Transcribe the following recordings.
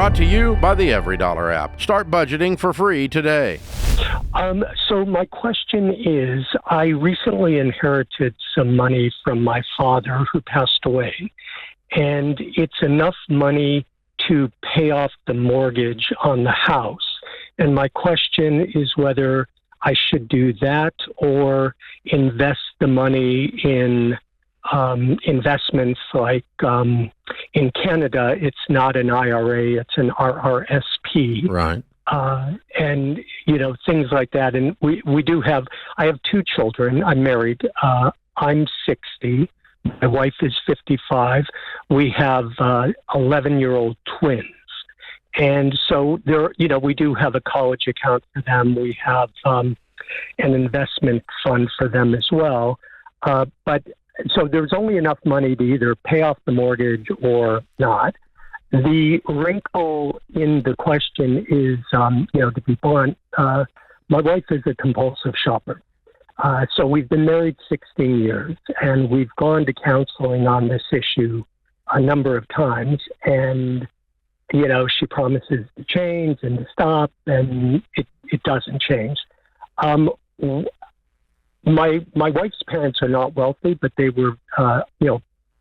Brought to you by the Every Dollar app. Start budgeting for free today. So my question is, I recently inherited some money from my father who passed away, and it's enough money to pay off the mortgage on the house. And my question is whether I should do that or invest the money in investments like in Canada, it's not an IRA, it's an RRSP. Right. And, things like that. And I have two children. I'm married. I'm 60. My wife is 55. We have 11-year-old twins. And so we do have a college account for them. We have an investment fund for them as well. But so there's only enough money to either pay off the mortgage or not. The wrinkle in the question is, to be blunt, my wife is a compulsive shopper. So we've been married 16 years, and we've gone to counseling on this issue a number of times. And, she promises to change and to stop, and it doesn't change. My wife's parents are not wealthy, but they were,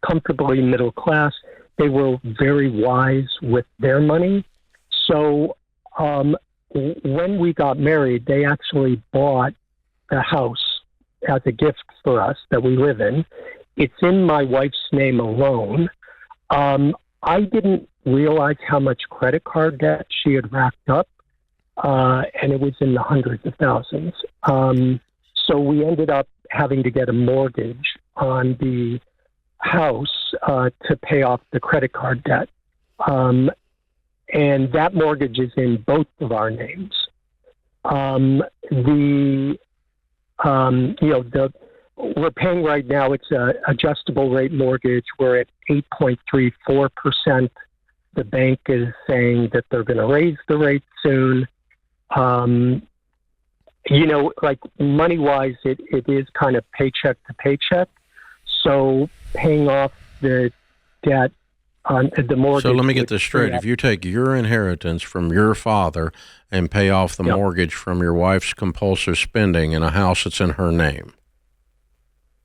comfortably middle class. They were very wise with their money. So when we got married, they actually bought the house as a gift for us that we live in. It's in my wife's name alone. I didn't realize how much credit card debt she had racked up, and it was in the hundreds of thousands. So we ended up having to get a mortgage on the house to pay off the credit card debt. And that mortgage is in both of our names. We're paying right now, it's a adjustable rate mortgage. We're at 8.34%. The bank is saying that they're going to raise the rate soon. Like money-wise, it is kind of paycheck to paycheck. So paying off the debt on the mortgage. So let me get this straight. If you take your inheritance from your father and pay off the mortgage from your wife's compulsive spending in a house that's in her name.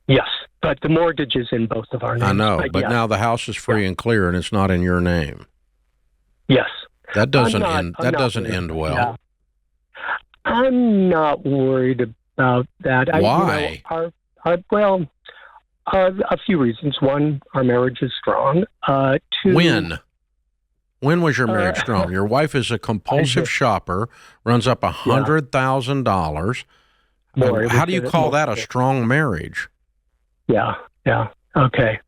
Yes, but the mortgage is in both of our names. I know, but now the house is free and clear and it's not in your name. Yes. That doesn't end well. Yeah. I'm not worried about that. Why? A few reasons. One, our marriage is strong. Two, when was your marriage strong? Your wife is a compulsive shopper, runs up $100,000. How do you call that a strong marriage? Yeah. Okay.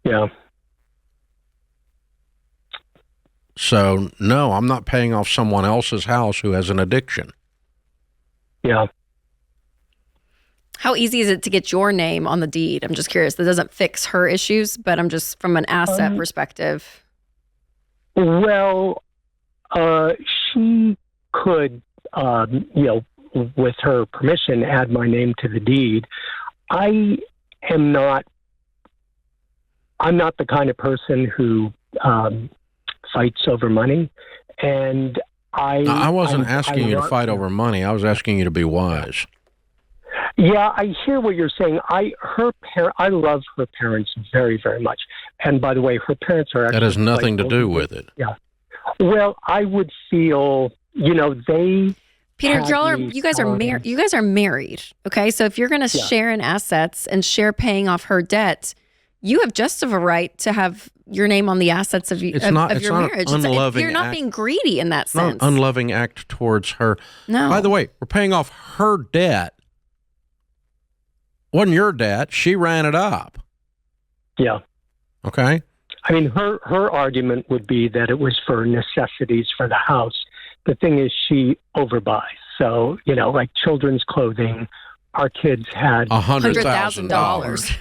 Yeah. So, no, I'm not paying off someone else's house who has an addiction. Yeah. How easy is it to get your name on the deed? I'm just curious. That doesn't fix her issues, but I'm just from an asset perspective. Well, she could, with her permission, add my name to the deed. I'm not the kind of person who fights over money, and I wasn't asking you to fight over money. I was asking you to be wise. Yeah, I hear what you're saying. I love her parents very, very much. And by the way, her parents are actually... That has nothing to do with it. Yeah. Well, I would feel, they... Peter, you guys are married. You guys are married, okay? So if you're going to share in assets and share paying off her debt, you have just of a right to have your name on the assets of your marriage. You're not being greedy in that sense. It's not an unloving act towards her. No. By the way, we're paying off her debt. Wasn't your debt. She ran it up. Yeah. Okay. I mean, her argument would be that it was for necessities for the house. The thing is, she overbuys. So, like children's clothing, our kids had $100,000.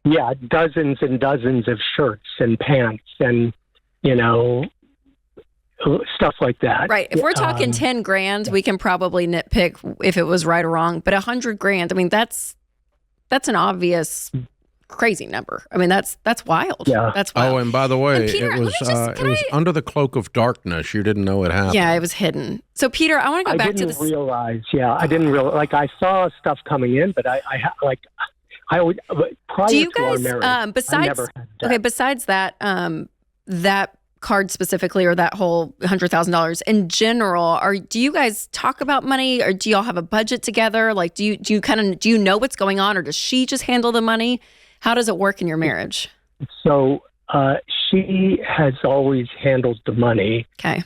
Yeah, dozens and dozens of shirts and pants and, stuff like that. Right. If we're talking 10 grand, we can probably nitpick if it was right or wrong. But 100 grand, I mean, that's an obvious crazy number. I mean, that's wild. Yeah. That's wild. Oh, and by the way, Peter, it was under the cloak of darkness. You didn't know it happened. Yeah, it was hidden. So, Peter, I want to go back to this. I didn't realize. Like, I saw stuff coming in, but I always, prior do you to our guys, marriage, I never had that. Besides that, that card specifically, or that whole $100,000 in general, do you guys talk about money, or do y'all have a budget together? Like, do you know what's going on, or does she just handle the money? How does it work in your marriage? So she has always handled the money. Okay.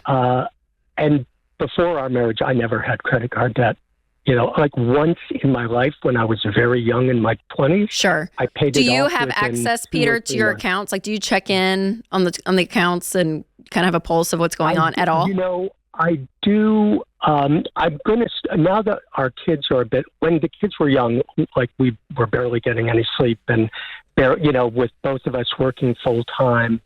And before our marriage, I never had credit card debt. You know, like once in my life when I was very young in my 20s. Sure. I paid it off. Do you have access, Peter, to your accounts? Like, do you check in on the accounts and kind of have a pulse of what's going on at all? You know, I do. I'm going to, now that our kids are when the kids were young, like we were barely getting any sleep, and, with both of us working full time,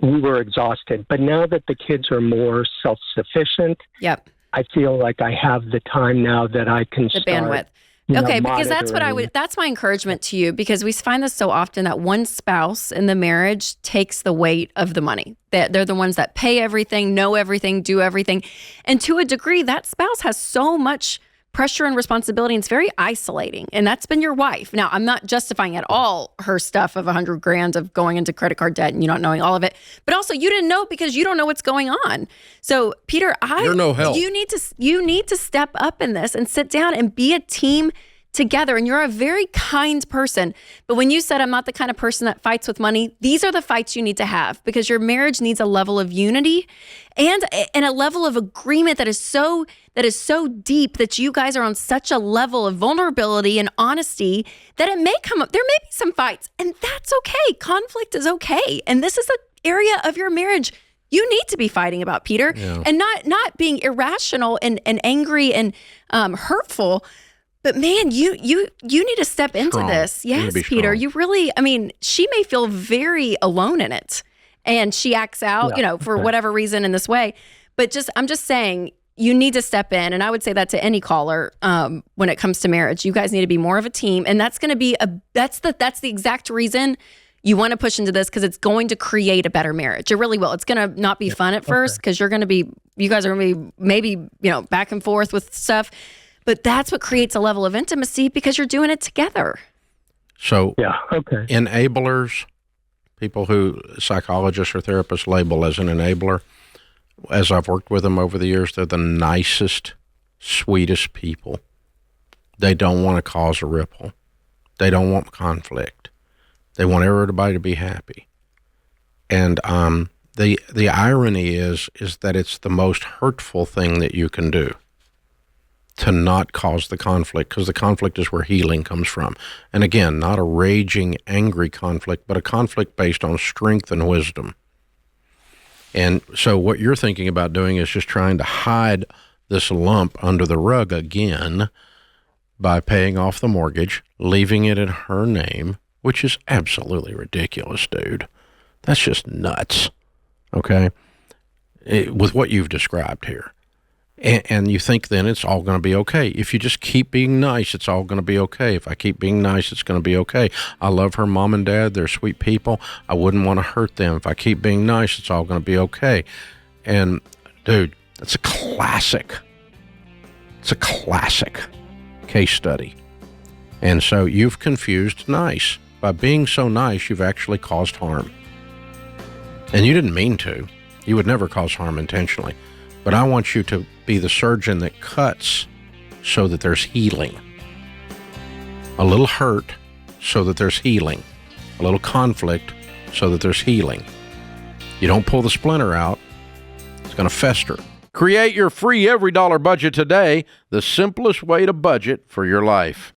we were exhausted. But now that the kids are more self-sufficient, yep, I feel like I have the time now that I can the bandwidth. Okay, because that's my encouragement to you, because we find this so often that one spouse in the marriage takes the weight of the money. They're the ones that pay everything, know everything, do everything. And to a degree, that spouse has so much pressure and responsibility, and it's very isolating. And that's been your wife. Now, I'm not justifying at all her stuff of $100,000 of going into credit card debt and you not knowing all of it, but also you didn't know because you don't know what's going on. So, Peter, you're no help. You need to step up in this and sit down and be a team together. And you're a very kind person. But when you said, I'm not the kind of person that fights with money, these are the fights you need to have, because your marriage needs a level of unity and a level of agreement that is so deep, that you guys are on such a level of vulnerability and honesty that it may come up. There may be some fights, and that's okay. Conflict is okay. And this is an area of your marriage you need to be fighting about, Peter, and not being irrational and angry and hurtful. But man, you need to step into this. Yes, Peter, you really, I mean, she may feel very alone in it, and she acts out, for whatever reason in this way. But I'm just saying, you need to step in. And I would say that to any caller when it comes to marriage. You guys need to be more of a team. And that's going to be that's the exact reason you want to push into this, because it's going to create a better marriage. It really will. It's going to not be fun at first, because you guys are going to be maybe, back and forth with stuff. But that's what creates a level of intimacy, because you're doing it together. So enablers, people who psychologists or therapists label as an enabler, as I've worked with them over the years, they're the nicest, sweetest people. They don't want to cause a ripple. They don't want conflict. They want everybody to be happy. And the irony is that it's the most hurtful thing that you can do, to not cause the conflict, because the conflict is where healing comes from. And again, not a raging, angry conflict, but a conflict based on strength and wisdom. And so what you're thinking about doing is just trying to hide this lump under the rug again by paying off the mortgage, leaving it in her name, which is absolutely ridiculous, dude. That's just nuts, okay? With what you've described here. And you think then it's all going to be okay. If you just keep being nice, it's all going to be okay. If I keep being nice, it's going to be okay. I love her mom and dad. They're sweet people. I wouldn't want to hurt them. If I keep being nice, it's all going to be okay. And, dude, that's a classic. It's a classic case study. And so you've confused nice. By being so nice, you've actually caused harm. And you didn't mean to. You would never cause harm intentionally. But I want you to be the surgeon that cuts so that there's healing. A little hurt so that there's healing. A little conflict so that there's healing. You don't pull the splinter out, it's going to fester. Create your free every dollar budget today, the simplest way to budget for your life.